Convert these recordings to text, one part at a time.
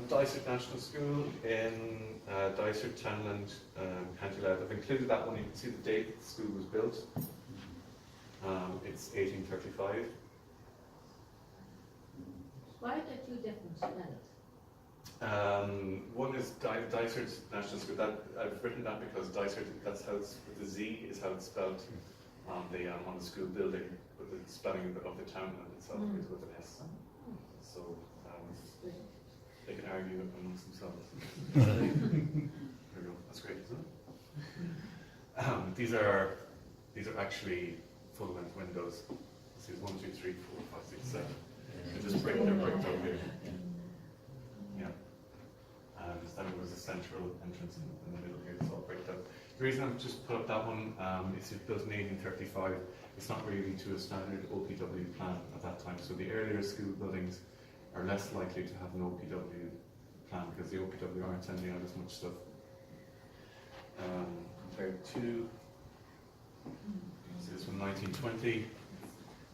Dysart National School in Dysart, Townland, County Louth. I've included that one. You can see the date that the school was built. It's 1835. Why are there two different spellings? One is Dysart National School. That I've written that because Dysart, that's how it's, with the Z is how it's spelled on the school building, but the spelling of the town itself is with an S. So they can argue amongst themselves. There we go. That's great, isn't it? These are actually full-length windows. This is 1, 2, 3, 4, 5, 6, 7. They're just bricked up here. Yeah. And then there was a central entrance in the middle here. It's all bricked up. The reason I've just put up that one is it built in 1835. It's not really to a standard OPW plan at that time. So the earlier school buildings are less likely to have an OPW plan because the OPW aren't sending out as much stuff. Compared to this is from 1920.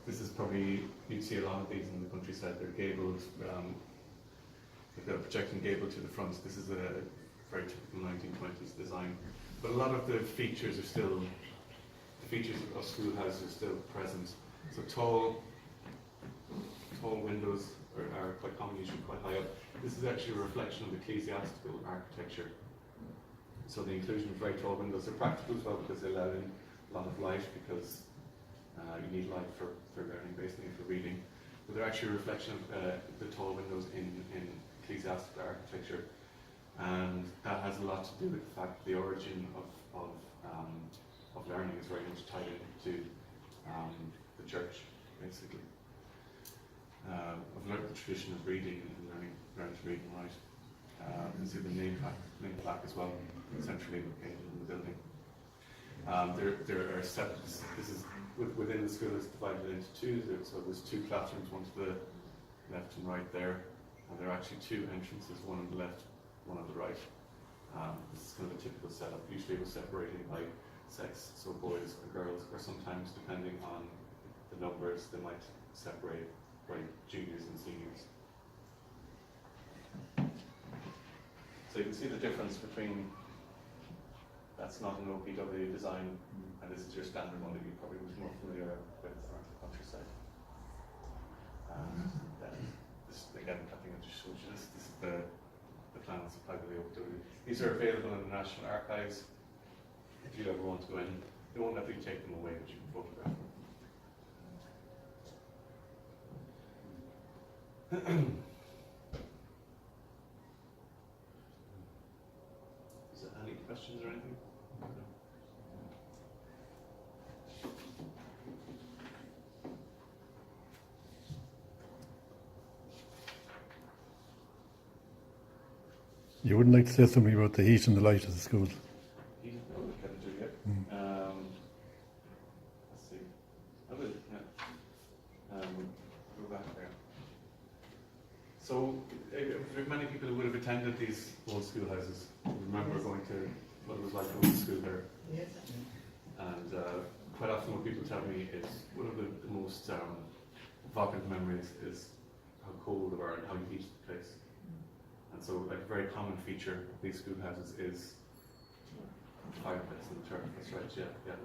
This is probably, you'd see a lot of these in the countryside. They're gabled. They've got a projecting gable to the front. This is a very typical 1920s design. But a lot of the features are still, the features of schoolhouses are still present. So tall windows are quite common, usually quite high up. This is actually a reflection of ecclesiastical architecture. So the inclusion of very tall windows are practical as well because they allow in a lot of light because you need light for learning, basically, for reading. But they're actually a reflection of the tall windows in ecclesiastical architecture. And that has a lot to do with the fact that the origin of learning is very much tied into the church, basically. I've learned the tradition of reading and learning to read and write. You can see the name plaque as well, centrally located in the building. There are this is within the school. It's divided into two. So there's two classrooms, one to the left and right there, and there are actually two entrances, one on the left, one on the right. This is kind of a typical setup. Usually it was separated by sex, so boys and girls, or sometimes depending on the numbers, they might separate by juniors and seniors. So you can see the difference between that's not an OPW design, and this is your standard one that you probably was more familiar with around the countryside. Then this again, I think I just showed you this. This is the plan supplied by the OPW. These are available in the National Archives. If you ever want to go in, they won't let you take them away, but you can photograph them. Is there any questions or anything? You wouldn't like to say something about the heat and the light of the school? Heat and the light, can do yet. Let's see. I will, yeah. Go back there. So, many people who would have attended these old schoolhouses remember going to what it was like going to school there. Yes. And quite often what people tell me is one of the most evocative memories is how cold they were and how you heated the place. And so, like, a very common feature of these schoolhouses is the fireplace and the turf. That's right, yeah.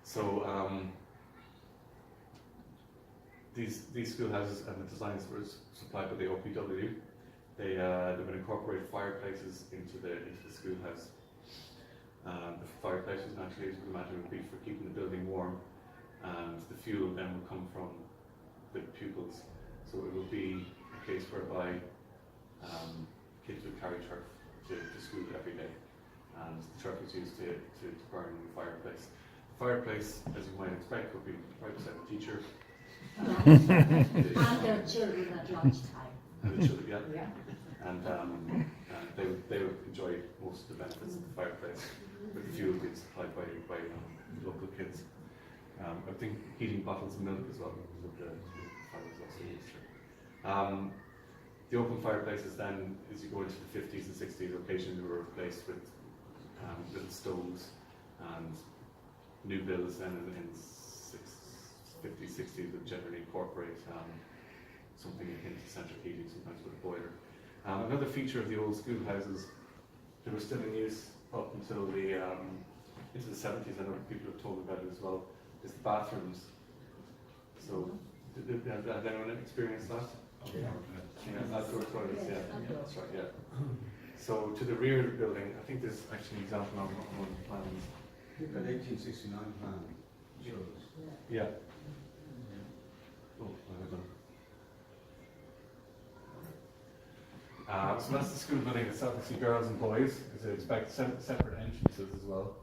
So, these schoolhouses and the designs were supplied by the OPW. They would incorporate fireplaces into the schoolhouse. The fireplaces, naturally, as you can imagine, would be for keeping the building warm, and the fuel then would come from the pupils. So it would be a case whereby kids would carry turf to school every day, and the turf was used to burn in the fireplace. The fireplace, as you might expect, would be right beside the teacher. And their children at lunchtime. And the children, Yeah. And they would enjoy most of the benefits of the fireplace, with the fuel being supplied by local kids. I think heating bottles of milk as well with the fire was also used. The open fireplaces then, as you go into the 50s and 60s, occasionally were replaced with little stoves, and new builds then in 50s, 60s would generally incorporate something akin to central heating, sometimes with a boiler. Another feature of the old schoolhouses, they were still in use up until the into the 70s. I know people have told me about it as well. Is the bathrooms. So, has anyone experienced that? Yeah. Yeah, outdoor toilets. Yes, Yeah, outdoor. that's right. Yeah. So to the rear of the building, I think there's actually an example on one of the plans. I think that 1869 plan shows. Yeah. Oh, well done. So that's the school building itself. You see girls and boys, because they expect separate entrances as well,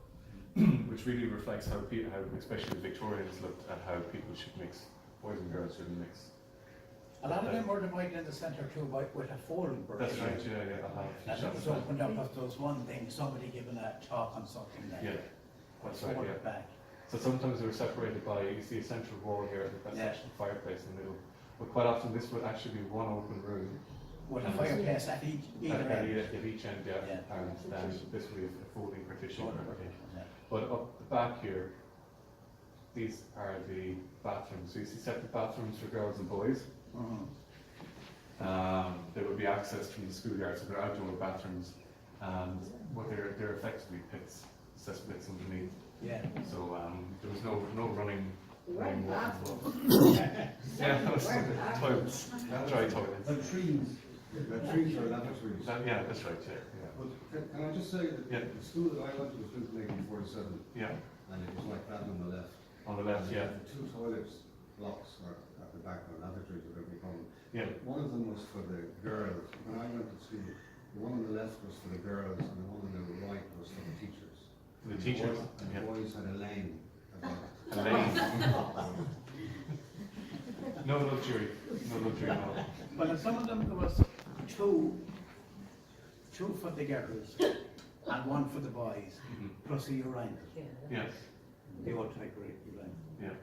which really reflects how people, how especially the Victorians looked at how people should mix, boys and girls should mix. A lot of them were divided in the centre too with a folding brick. That's right, yeah, I'll have And it was opened up if there was one thing, somebody giving a talk on something there. Yeah, that's right, Fold yeah. it back. So sometimes they were separated by, you see a central wall here, that's Yeah. actually a fireplace in the middle. But quite often this would actually be one open room. With a fireplace at either At end. each end, yeah. Yeah. And then this would be a folding partition. Folding partition, yeah. But up the back here, these are the bathrooms. So you see separate bathrooms for girls and boys. Mhm. There would be access from the schoolyard, so they're outdoor bathrooms, and what they're effectively pits, cesspits underneath. Yeah. So there was no running They weren't water. bathrooms. Yeah, that was toilets, dry toilets. The trees are lavatories. Yeah, that's right. Yeah, But can I just say that Yeah. the school that I went to was built in 1847, yeah. and it was like that on the left. On the left, And yeah, The two toilets blocks are at the back, or lavatories, whatever you call them. yeah. One of them was for the girls. When I went to school, the one on the left was for the girls, and the one on the right was for the teachers. The teachers, And yeah. the boys had a lane. A lane. No luxury, no. Well, in some of them there was two for the girls and one for the boys, Mhm. plus a urinal, Yes, the old type of urinal. yeah.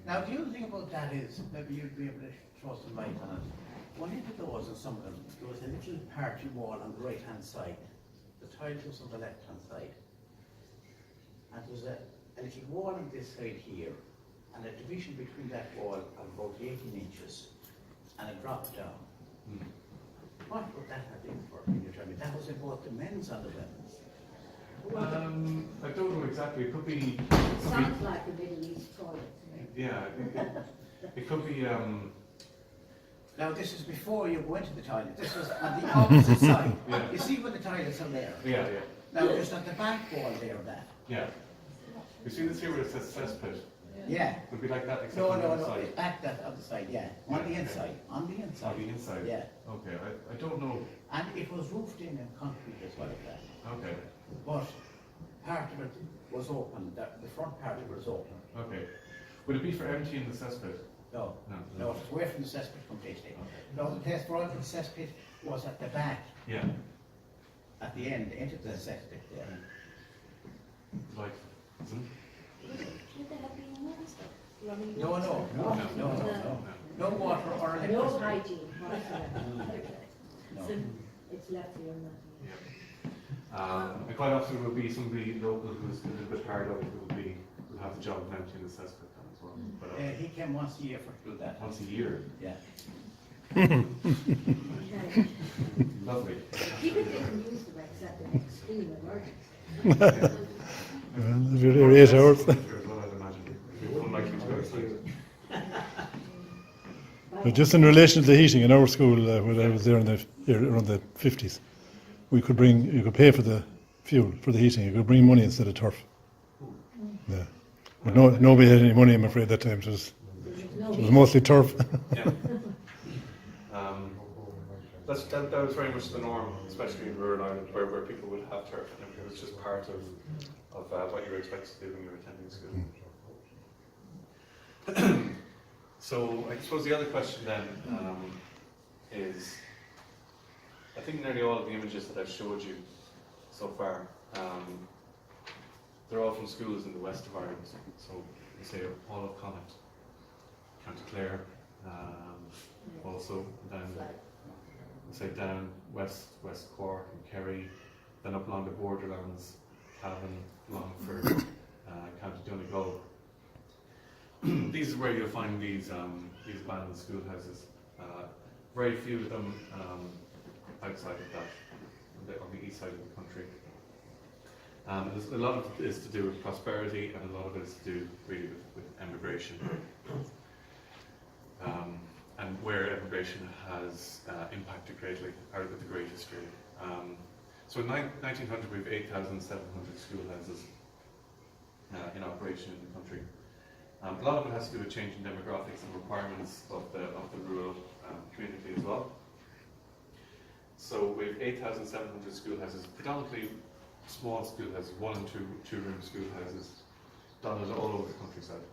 Now, the other thing about that is, maybe you'd be able to throw some light on it. One of those, and some of them, there was a little party wall on the right-hand side. The toilet was on the left-hand side. And there was a little wall on this side here, and a division between that wall of about 18 inches, and it dropped down. Mm. What would that have been for, can you tell me? That was in both the men's and the women's. I don't know exactly. It could be. Sounds like a Middle East toilet to me. Yeah, it could be. Now, this is before you go into the toilet. This was on the opposite side. Yeah. You see where the toilets are there? Yeah. Now, just at the back wall there, that. Yeah. You see this here where it says cesspit? Yeah. It would be like that except No, on the no, other no, side. it's back that other side, yeah. On the Yeah, inside, on the On inside. the inside? Yeah. Okay, I don't know. And it was roofed in concrete as well, that. Okay, But part of it was open, the front part of it was open. okay. Would it be for emptying the cesspit? No, No. it was away from the cesspit completely. No, the place for the cesspit was at the back, Yeah, at the end, into the cesspit there. like, isn't it? Should they have been warm stuff? Running No, water? no. No water or No electricity. hygiene whatsoever. Okay. No. So it's left here and Yeah. And quite often it will be somebody local who's a little bit hard up who will have the job of emptying the cesspit then as well. But He came once a year for to do that. once a year, Yeah. Okay. lovely. People didn't use them except in extreme emergency. Well, if you're there 8 hours. As well, I'd imagine. You're unlikely to go outside. But just in relation to the heating in our school, when I was there around the 50s, you could pay for the fuel, for the heating. You could bring money instead of turf. Yeah. But nobody had any money, I'm afraid, that time. It was mostly turf. Yeah. That was very much the norm, especially in rural Ireland, where people would have turf, and it was just part of what you were expected to do when you were attending school. So I suppose the other question then is, I think nearly all of the images that I've showed you so far, they're all from schools in the west of Ireland. So you say all of Connacht, County Clare, also down say down West Cork and Kerry, then up along the borderlands, Cavan, Longford, County Donegal. These is where you'll find these abandoned schoolhouses. very few of them outside of that, on the east side of the country. A lot of it is to do with prosperity, and a lot of it is to do really with emigration. And where immigration has impacted greatly out of the Great History. So in 1900 we have 8,700 schoolhouses in operation in the country. A lot of it has to do with changing demographics and requirements of the rural community as well. So we have 8,700 schoolhouses, predominantly small schoolhouses, 1 and 2 room schoolhouses, dotted all over the countryside.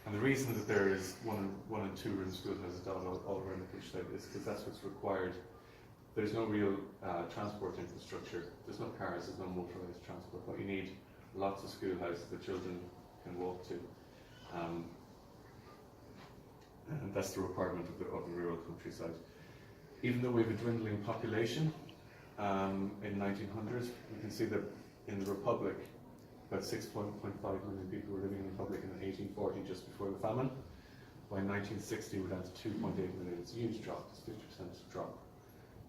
And the reason that there is 1 and 2 room schoolhouses dotted all around the countryside is because that's what's required. There's no real transport infrastructure. There's no cars, there's no motorised transport, but you need lots of schoolhouses that children can walk to. And that's the requirement of the rural countryside. Even though we have a dwindling population in 1900, you can see that in the Republic, about 6.5 million people were living in the Republic in 1840, just before the famine. By 1960, we're down to 2.8 million. It's a huge drop, it's 50% drop.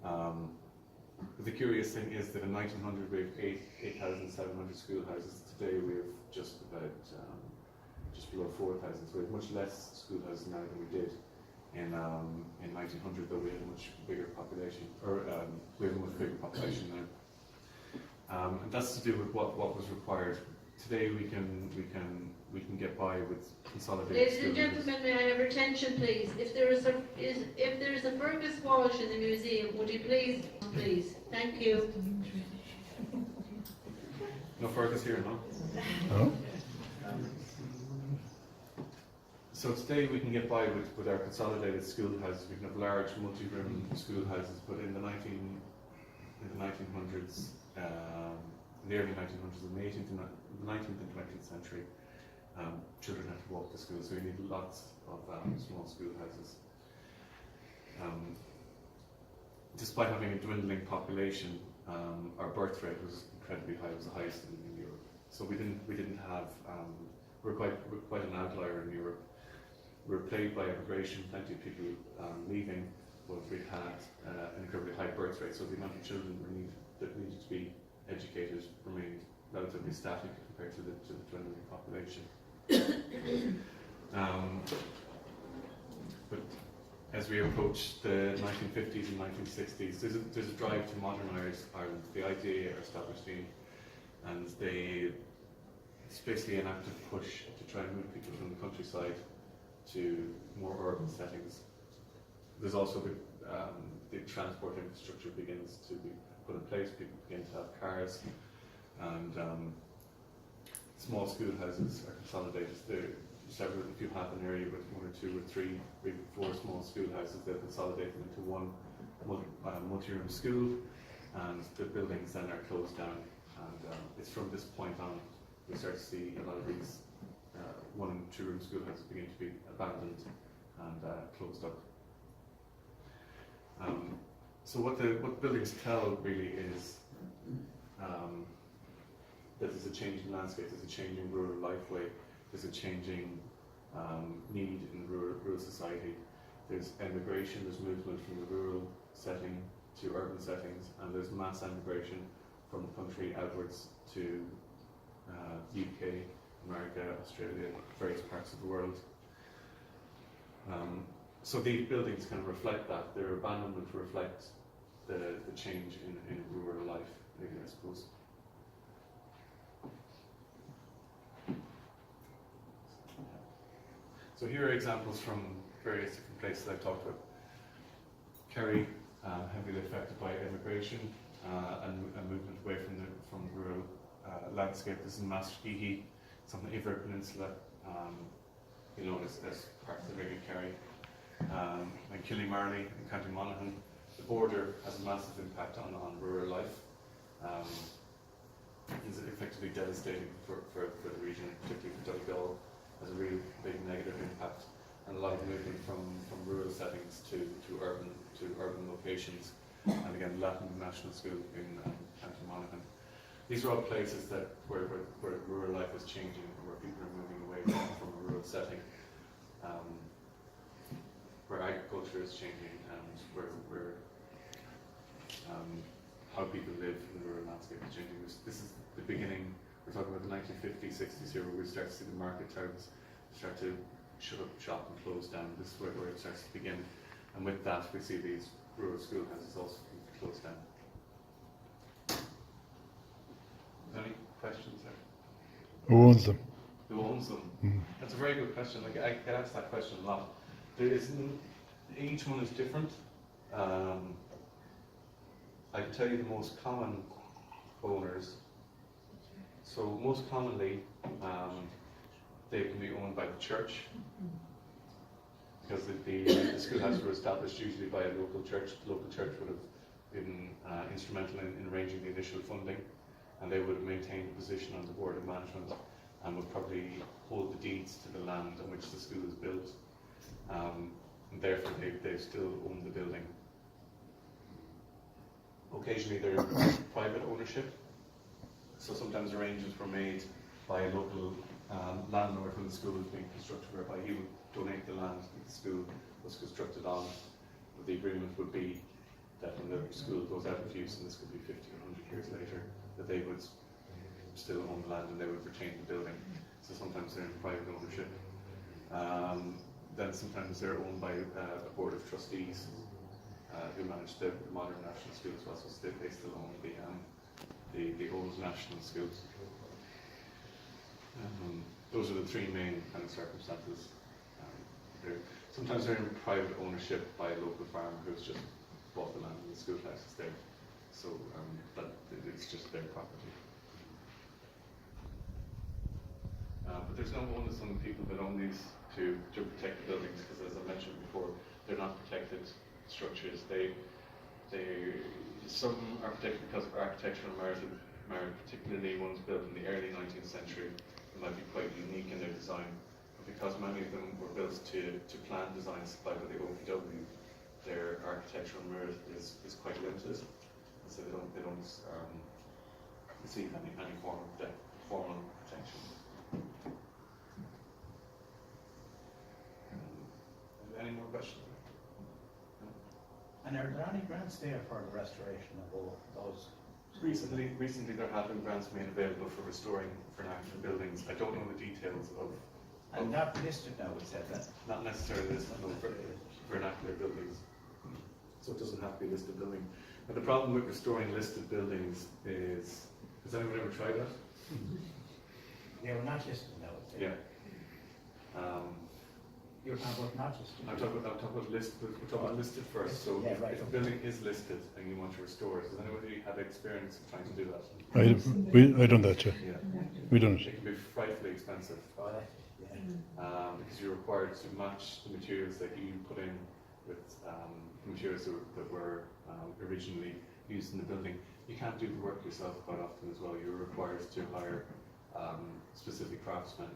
But the curious thing is that in 1900, we have 8,700 schoolhouses. Today, we have just about just below 4,000. So we have much less schoolhouses now than we did in 1900, though we had a much bigger population, or we have a much bigger population now. And that's to do with what was required. Today we can get by with consolidated. Ladies and gentlemen, may I have your attention, please? If there is a Fergus Walsh in the museum, would you please? Thank you. No Fergus here, no? No? So today we can get by with our consolidated schoolhouses. We can have large multi-room schoolhouses, but in the 1900s, the early 1900s, in the 19th and 20th century, children had to walk to school, so we need lots of small schoolhouses. Despite having a dwindling population, our birth rate was incredibly high. It was the highest in Europe. So we didn't have. We're quite an outlier in Europe. We were plagued by immigration, plenty of people leaving, but we had an incredibly high birth rate. So the amount of children that needed to be educated remained relatively static compared to the dwindling population. But as we approach the 1950s and 1960s, there's a drive to modernise Ireland. The IDA are established, and it's basically an active push to try and move people from the countryside to more urban settings. There's also the transport infrastructure begins to be put in place. People begin to have cars, and small schoolhouses are consolidated. If you have an area with 1 or 2 or 3, maybe 4 small schoolhouses, they'll consolidate them into one multi-room school, and the buildings then are closed down. And it's from this point on we start to see a lot of these 1 and 2 room schoolhouses begin to be abandoned and closed up. So what the buildings tell really is that there's a change in landscape, there's a change in rural lifeway, there's a changing need in rural society. There's emigration, there's movement from the rural setting to urban settings, and there's mass emigration from the country outwards to UK, America, Australia, various parts of the world. So these buildings kind of reflect that. Their abandonment reflects the change in rural life, maybe, I suppose. So here are examples from various different places I've talked about. Kerry, heavily affected by immigration and a movement away from the rural landscape. This is Maskeehee, it's on the Iver Peninsula, known as part of the Greater Kerry. And Killymarley in County Monaghan. The border has a massive impact on rural life. It's effectively devastating for the region, particularly for Donegal, has a real big negative impact, and a lot of movement from rural settings to urban locations. And again, Latin National School in County Monaghan. These are all places where rural life is changing and where people are moving away from a rural setting. where agriculture is changing and where how people live in the rural landscape is changing. This is the beginning. We're talking about the 1950s, 60s here, where we start to see the market towns start to shut up shop and close down. This is where it starts to begin. And with that, we see these rural schoolhouses also closed down. Any questions there? Who owns them? Who owns them? Mm. That's a very good question. Like, I get asked that question a lot. Each one is different. I can tell you the most common owners. So most commonly, they can be owned by the church, because the schoolhouses were established usually by a local church. The local church would have been instrumental in arranging the initial funding, and they would have maintained a position on the board of management and would probably hold the deeds to the land on which the school is built. And therefore, they still own the building. Occasionally, there is private ownership. So sometimes arrangements were made by a local landlord when the school was being constructed, whereby he would donate the land that the school was constructed on. But the agreement would be that when the school goes out of use, and this could be 50 or 100 years later, that they would still own the land and they would retain the building. So sometimes they're in private ownership. Then sometimes they're owned by a board of trustees who manage the modern national schools as well, so they still own the old national schools. Those are the three main kind of circumstances. Sometimes they're in private ownership by a local farmer who's just bought the land and the schoolhouse is there. So it's just their property. But there's no onus on the people that own these to protect the buildings, because as I mentioned before, they're not protected structures. Some are protected because of architectural merit, particularly ones built in the early 19th century. They might be quite unique in their design, but because many of them were built to plan designs supplied by the OPW, their architectural merit is quite limited, and so they don't receive any formal protection. Any more questions? And are there any grants there for the restoration of all those? Recently there have been grants made available for restoring vernacular buildings. I don't know the details of And not listed now, we said that. not necessarily listed vernacular buildings, so it doesn't have to be a listed building. But the problem with restoring listed buildings is, has anyone ever tried that? They were not listed now, we said. Yeah. You're talking about not listed. I'm talking about listed. We're talking about listed first. So Yeah, right. if a building is listed and you want to restore it, does anybody have experience of trying to do that? I done that, yeah. Yeah. We done It it. can be frightfully expensive. Oh, yeah. Because you're required to match the materials that you put in with materials that were originally used in the building. You can't do the work yourself quite often as well. You're required to hire specific craftsmen